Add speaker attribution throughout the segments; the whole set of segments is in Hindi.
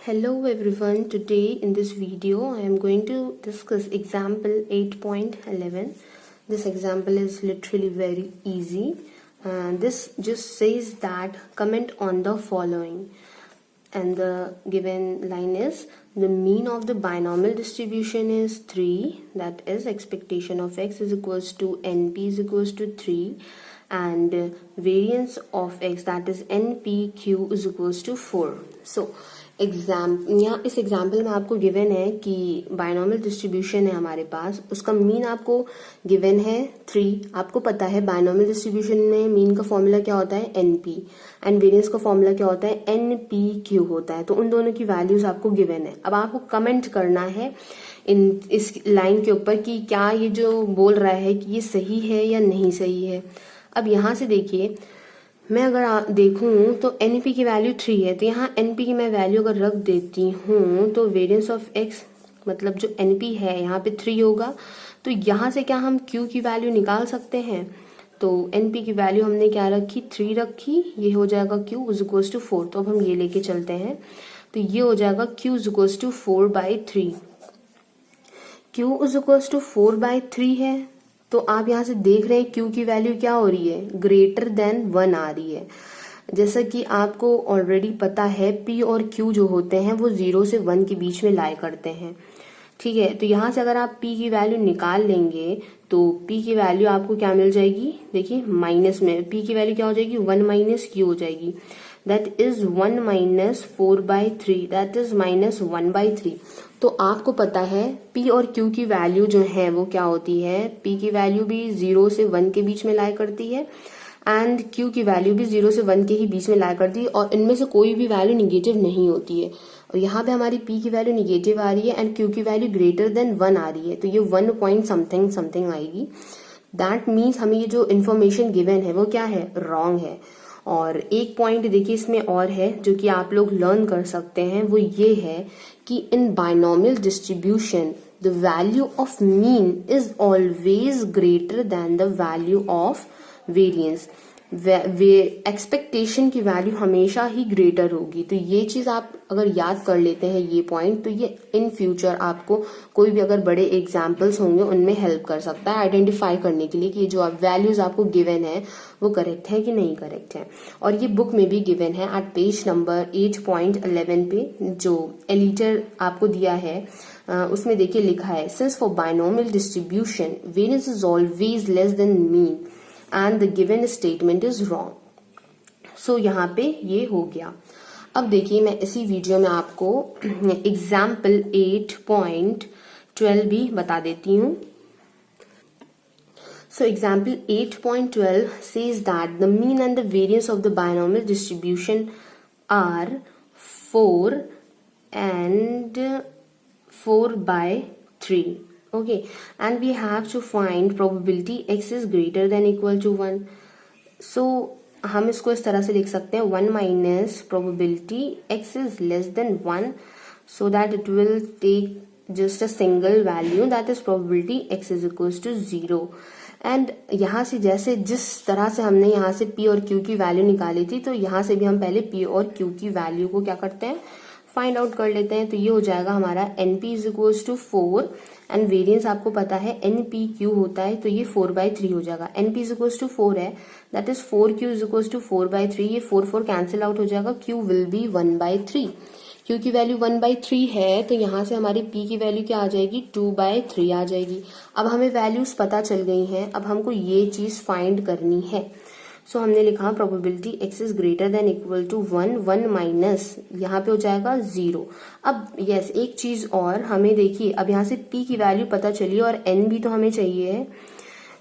Speaker 1: Hello everyone, today in this video I am going to discuss example 8.11. This example is literally very easy and this just says that comment on the following, and the given line is the mean of the binomial distribution is 3, that is expectation of x is equals to np is equals to 3 and variance of x that is npq is equals to 4. So यहाँ इस एग्जाम्पल में आपको गिवन है कि बायनॉमियल डिस्ट्रीब्यूशन है हमारे पास, उसका मीन आपको गिवन है 3। आपको पता है बायनॉमियल डिस्ट्रीब्यूशन में मीन का फॉर्मूला क्या होता है एनपी एंड वेरिएंस का फॉर्मूला क्या होता है एनपीक्यू होता है। तो उन दोनों की वैल्यूज आपको गिवन है। अब आपको कमेंट करना है इस लाइन के ऊपर कि क्या ये जो बोल रहा है कि ये सही है या नहीं सही है। अब यहाँ से देखिए, मैं अगर देखूं तो एनपी की वैल्यू 3 है, तो यहाँ एनपी की मैं वैल्यू अगर रख देती हूँ तो वेरिएंस ऑफ एक्स मतलब जो एनपी है यहाँ पे 3 होगा। तो यहाँ से क्या हम क्यू की वैल्यू निकाल सकते हैं। तो एनपी की वैल्यू हमने क्या रखी 3 रखी, ये हो जाएगा क्यू इज इक्वल्स टू 4। तो अब हम ये लेके चलते हैं तो ये हो जाएगा Q is equals to 4/3। Q is equals to 4/3 है तो आप यहाँ से देख रहे हैं क्यू की वैल्यू क्या हो रही है ग्रेटर देन 1 आ रही है। जैसा कि आपको ऑलरेडी पता है पी और क्यू जो होते हैं वो 0 से 1 के बीच में लाई करते हैं, ठीक है। तो यहाँ से अगर आप पी की वैल्यू निकाल लेंगे तो पी की वैल्यू आपको क्या मिल जाएगी, देखिए माइनस में पी की वैल्यू क्या हो जाएगी 1 माइनस क्यू हो जाएगी, that is 1 minus 4/3 that is minus 1/3। तो आपको पता है P और Q की वैल्यू जो है वो क्या होती है, P की वैल्यू भी 0 से 1 के बीच में लाई करती है एंड Q की वैल्यू भी 0 से 1 के ही बीच में लाई करती है और इनमें से कोई भी वैल्यू निगेटिव नहीं होती है। और यहाँ पे हमारी P की वैल्यू निगेटिव आ रही है एंड Q की वैल्यू ग्रेटर देन 1 आ रही है, तो ये 1 पॉइंट समथिंग समथिंग आएगी। दैट मीन्स हमें ये जो इन्फॉर्मेशन गिवन है वो क्या है, रॉन्ग है। और एक पॉइंट देखिए इसमें और है जो कि आप लोग लर्न कर सकते हैं, वो ये है कि in binomial distribution the value of mean is always greater than the value of variance. Expectation की वैल्यू हमेशा ही ग्रेटर होगी। तो ये चीज आप अगर याद कर लेते हैं ये पॉइंट, तो ये इन फ्यूचर आपको कोई भी अगर बड़े एग्जाम्पल्स होंगे उनमें हेल्प कर सकता है आइडेंटिफाई करने के लिए कि जो वैल्यूज आपको गिवन है वो करेक्ट है कि नहीं करेक्ट है। और ये बुक में भी गिवन है एट पेज नंबर 8.11 पे जो एलिटर आपको दिया है उसमें देखिए लिखा है since for binomial distribution variance is always less than mean and the given statement is wrong। so यहाँ पे ये हो गया। अब देखिए मैं इसी वीडियो में आपको एग्जाम्पल 8.12 भी बता देती हूँ। So example 8.12 says that the mean and the variance of the binomial distribution are 4 and 4/3. Okay, and we have to find probability x is greater than equal to 1. So हम इसको इस तरह से लिख सकते हैं 1 minus probability x is less than 1 so that it will take just a single value that is probability x is equals to 0. And यहाँ से जैसे जिस तरह से हमने यहाँ से p और q की वैल्यू निकाली थी तो यहाँ से भी हम पहले p और q की वैल्यू को क्या करते हैं फाइंड आउट कर लेते हैं। तो ये हो जाएगा हमारा np is equals to 4 and variance आपको पता है npq होता है तो ये 4/3 हो जाएगा। np इज इक्वल्स टू 4 है that is 4q is equals to 4/3, ये 4 कैंसिल आउट हो जाएगा, q विल बी 1/3। q की वैल्यू 1/3 है तो यहाँ से हमारी p की वैल्यू क्या आ जाएगी 2/3 आ जाएगी। अब हमें वैल्यूज पता चल गई हैं, अब हमको ये चीज फाइंड करनी है। सो हमने लिखा probability x is greater than equal to 1 minus यहाँ पे हो जाएगा 0। अब यस एक चीज और हमें देखिए, अब यहाँ से p की वैल्यू पता चली और n भी तो हमें चाहिए है,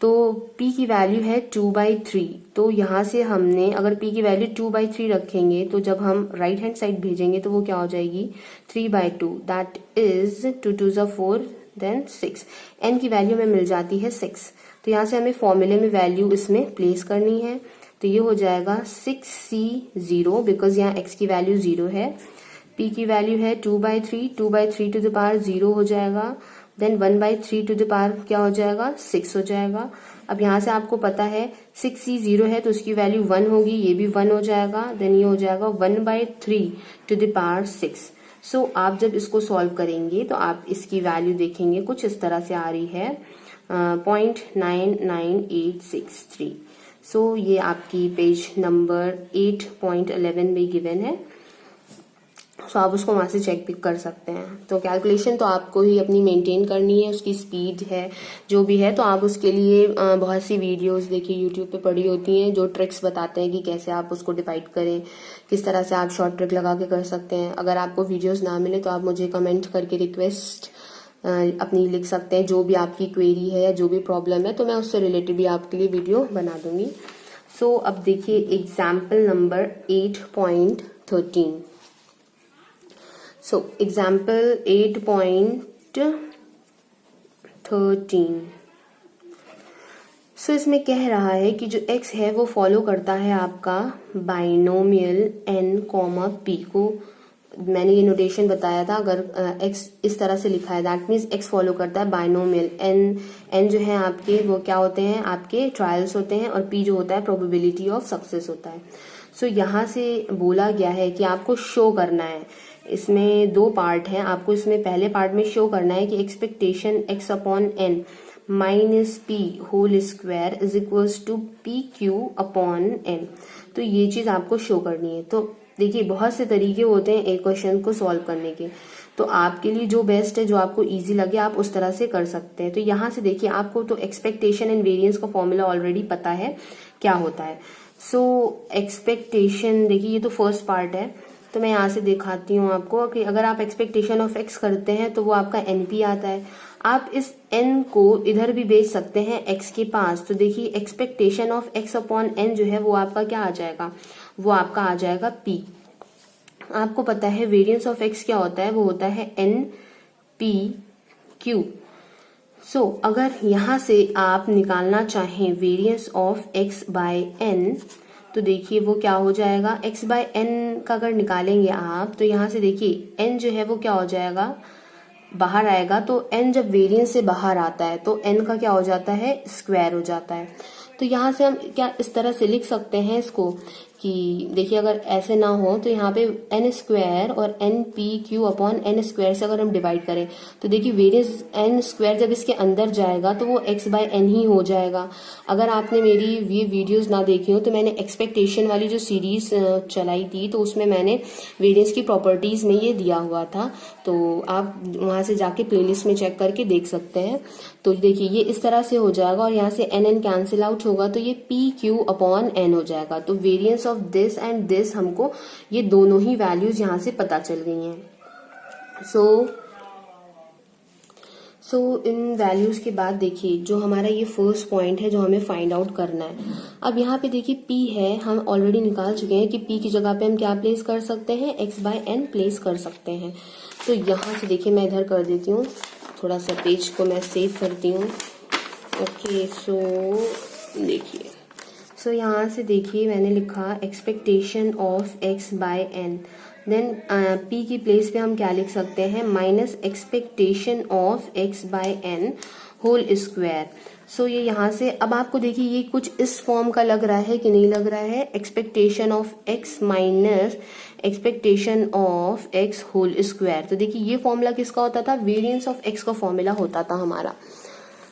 Speaker 1: तो p की वैल्यू है 2/3। तो यहाँ से हमने अगर p की वैल्यू 2/3 रखेंगे तो जब हम राइट हैंड साइड भेजेंगे तो वो क्या हो जाएगी 3/2 दैट इज 2 2 ज़ा 4 देन 6। n की वैल्यू हमें मिल जाती है 6। तो यहाँ से हमें फॉर्मूले में वैल्यू इसमें प्लेस करनी है तो ये हो जाएगा 6c0 बिकॉज यहाँ x की वैल्यू 0 है, p की वैल्यू है 2/3 2/3 टू द पावर 0 हो जाएगा, देन 1/3 टू द पावर क्या हो जाएगा 6 हो जाएगा। अब यहाँ से आपको पता है 6c0 है तो उसकी वैल्यू 1 होगी, ये भी 1 हो जाएगा, देन ये हो जाएगा 1/3 टू द पावर 6। सो आप जब इसको सॉल्व करेंगे तो आप इसकी वैल्यू देखेंगे कुछ इस तरह से आ रही है 0.99863। सो ये आपकी पेज नंबर 8.11 में गिवन है। सो आप उसको वहां से चेक भी कर सकते हैं। तो कैलकुलेशन तो आपको ही अपनी मेंटेन करनी है, उसकी स्पीड है जो भी है, तो आप उसके लिए बहुत सी वीडियोस देखिए यूट्यूब पे पड़ी होती हैं जो ट्रिक्स बताते हैं कि कैसे आप उसको डिवाइड करें, किस तरह से आप शॉर्ट ट्रिक लगा के कर सकते हैं। अगर आपको वीडियोस ना मिले तो आप मुझे कमेंट करके रिक्वेस्ट अपनी लिख सकते हैं, जो भी आपकी क्वेरी है या जो भी प्रॉब्लम है, तो मैं उससे रिलेटेड भी आपके लिए वीडियो बना दूंगी। सो अब देखिए example number 8.13। So example 8.13। So इसमें कह रहा है कि जो x है वो फॉलो करता है आपका बाइनोमियल n, p को। मैंने ये नोटेशन बताया था, अगर x इस तरह से लिखा है दैट मीन्स x फॉलो करता है बाइनोमियल n जो है आपके वो क्या होते हैं, आपके ट्रायल्स होते हैं, और p जो होता है प्रोबेबिलिटी ऑफ सक्सेस होता है। सो यहाँ से बोला गया है कि आपको शो करना है, इसमें दो पार्ट हैं, आपको इसमें पहले पार्ट में शो करना है कि expectation x upon n minus p whole square is equals to P Q upon n। तो ये चीज आपको शो करनी है। तो देखिए बहुत से तरीके होते हैं एक क्वेश्चन को सॉल्व करने के, तो आपके लिए जो बेस्ट है, जो आपको इजी लगे, आप उस तरह से कर सकते हैं। तो यहाँ से देखिए आपको तो एक्सपेक्टेशन एंड वेरिएंस का फॉर्मूला ऑलरेडी पता है क्या होता है। सो एक्सपेक्टेशन देखिए ये तो फर्स्ट पार्ट है, तो मैं यहाँ से दिखाती हूँ आपको कि अगर आप एक्सपेक्टेशन ऑफ x करते हैं तो वो आपका np आता है। आप इस n को इधर भी भेज सकते हैं x के पास, तो देखिए expectation of x upon n जो है वो आपका क्या आ जाएगा, वो आपका आ जाएगा p। आपको पता है वेरिएंस ऑफ x क्या होता है, वो होता है np/q। सो अगर यहाँ से आप निकालना चाहें variance of x by n, तो देखिए वो क्या हो जाएगा, x बाय n का अगर निकालेंगे आप तो यहाँ से देखिए n जो है वो क्या हो जाएगा, बाहर आएगा। तो n जब वेरिएंस से बाहर आता है तो n का क्या हो जाता है, स्क्वायर हो जाता है। तो यहाँ से हम क्या इस तरह से लिख सकते हैं इसको कि देखिए अगर ऐसे ना हो तो यहाँ पे n स्क्वायर और np/q अपॉन n स्क्वायर से अगर हम डिवाइड करें तो देखिए वेरिएंस n स्क्वायर जब इसके अंदर जाएगा तो वो x बाय n ही हो जाएगा। अगर आपने मेरी ये वीडियोस ना देखी हो तो मैंने एक्सपेक्टेशन वाली जो सीरीज चलाई थी तो उसमें मैंने वेरिएंस की प्रॉपर्टीज में ये दिया हुआ था, तो आप वहां से जाके प्लेलिस्ट में चेक करके देख सकते हैं। तो देखिए ये इस तरह से हो जाएगा और यहाँ से n कैंसिल आउट होगा तो ये p/q अपॉन n हो जाएगा। तो variance of this and this हमको ये दोनों ही वैल्यूज यहाँ से पता चल गई हैं। सो इन वैल्यूज के बाद देखिए जो हमारा ये फर्स्ट पॉइंट है जो हमें फाइंड आउट करना है। अब यहाँ पे देखिए p है, हम ऑलरेडी निकाल चुके हैं कि p की जगह पे हम क्या प्लेस कर सकते हैं, x बाय n प्लेस कर सकते हैं। तो यहाँ से देखिए मैं इधर कर देती हूँ, थोड़ा सा पेज को मैं सेव करती हूँ। ओके सो देखिए, सो यहाँ से देखिए मैंने लिखा expectation of x by n, then p की प्लेस पे हम क्या लिख सकते हैं, minus expectation of x by n whole square. So ये यहाँ से अब आपको देखिए ये कुछ इस फॉर्म का लग रहा है कि नहीं लग रहा है, expectation of x minus expectation of x whole square. तो देखिए ये फॉर्मूला किसका होता था, वेरिएंस ऑफ x का फॉर्मूला होता था हमारा।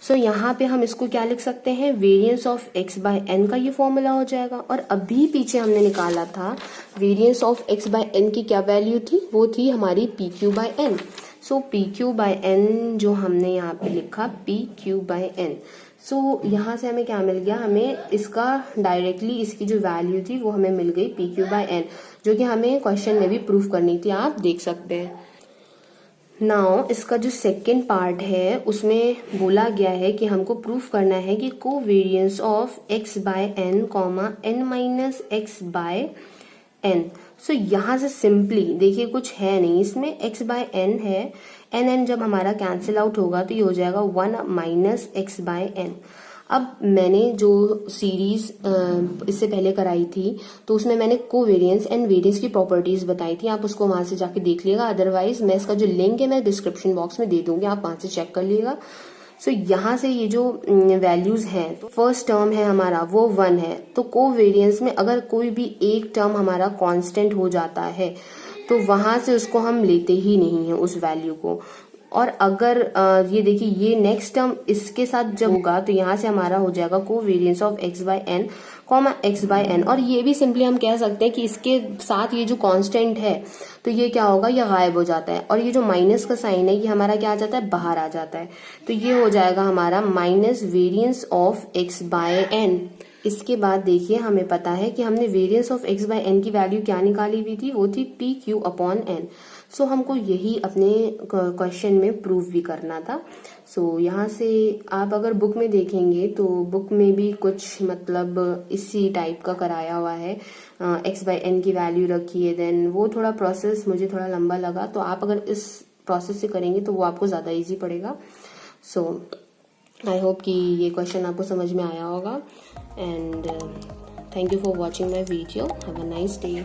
Speaker 1: सो यहाँ पे हम इसको क्या लिख सकते हैं, variance of x by n का ये फॉर्मूला हो जाएगा। और अभी पीछे हमने निकाला था variance of x by n की क्या वैल्यू थी, वो थी हमारी pq by n। So pq by n जो हमने यहाँ पे लिखा pq बाय n। सो यहाँ से हमें क्या मिल गया, हमें इसका डायरेक्टली इसकी जो वैल्यू थी वो हमें मिल गई pq बाय n, जो कि हमें क्वेश्चन में भी प्रूफ करनी थी, आप देख सकते हैं। नाउ इसका जो सेकेंड पार्ट है उसमें बोला गया है कि हमको प्रूफ करना है कि covariance of x by n comma n minus x by n। So यहाँ से सिंपली देखिए कुछ है नहीं, इसमें x बाय n है, n जब हमारा कैंसिल आउट होगा तो ये हो जाएगा 1 माइनस x बाय n। अब मैंने जो सीरीज इससे पहले कराई थी तो उसमें मैंने कोवेरिएंस एंड वेरिएंस की प्रॉपर्टीज बताई थी, आप उसको वहां से जाके देख लीजिएगा। अदरवाइज मैं इसका जो लिंक है मैं डिस्क्रिप्शन बॉक्स में दे दूंगी, आप वहां से चेक कर लीजिएगा। सो यहाँ से ये जो वैल्यूज हैं, तो फर्स्ट टर्म है हमारा वो 1 है, तो कोवेरिएंस में अगर कोई भी एक टर्म हमारा कांस्टेंट हो जाता है तो वहां से उसको हम लेते ही नहीं है उस वैल्यू को। और अगर ये देखिए ये नेक्स्ट टर्म इसके साथ जब होगा तो यहाँ से हमारा हो जाएगा covariance of x by N comma x by N. और ये भी सिंपली हम कह सकते हैं कि इसके साथ ये जो कांस्टेंट है तो ये क्या होगा, ये गायब हो जाता है और ये जो माइनस का साइन है ये हमारा क्या आ जाता है, बाहर आ जाता है। तो ये हो जाएगा हमारा minus variance of x by N. इसके बाद देखिए हमें पता है कि हमने variance of x by N की वैल्यू क्या निकाली हुई थी, वो थी P Q upon N. So हमको यही अपने क्वेश्चन में प्रूव भी करना था। सो यहाँ से आप अगर बुक में देखेंगे तो बुक में भी कुछ मतलब इसी टाइप का कराया हुआ है, x बाय एन की वैल्यू रखी है, देन वो थोड़ा प्रोसेस मुझे थोड़ा लंबा लगा। तो आप अगर इस प्रोसेस से करेंगे तो वो आपको ज़्यादा ईजी पड़ेगा। सो आई होप कि ये क्वेश्चन आपको समझ में आया होगा and thank you for watching my video. Have a nice day.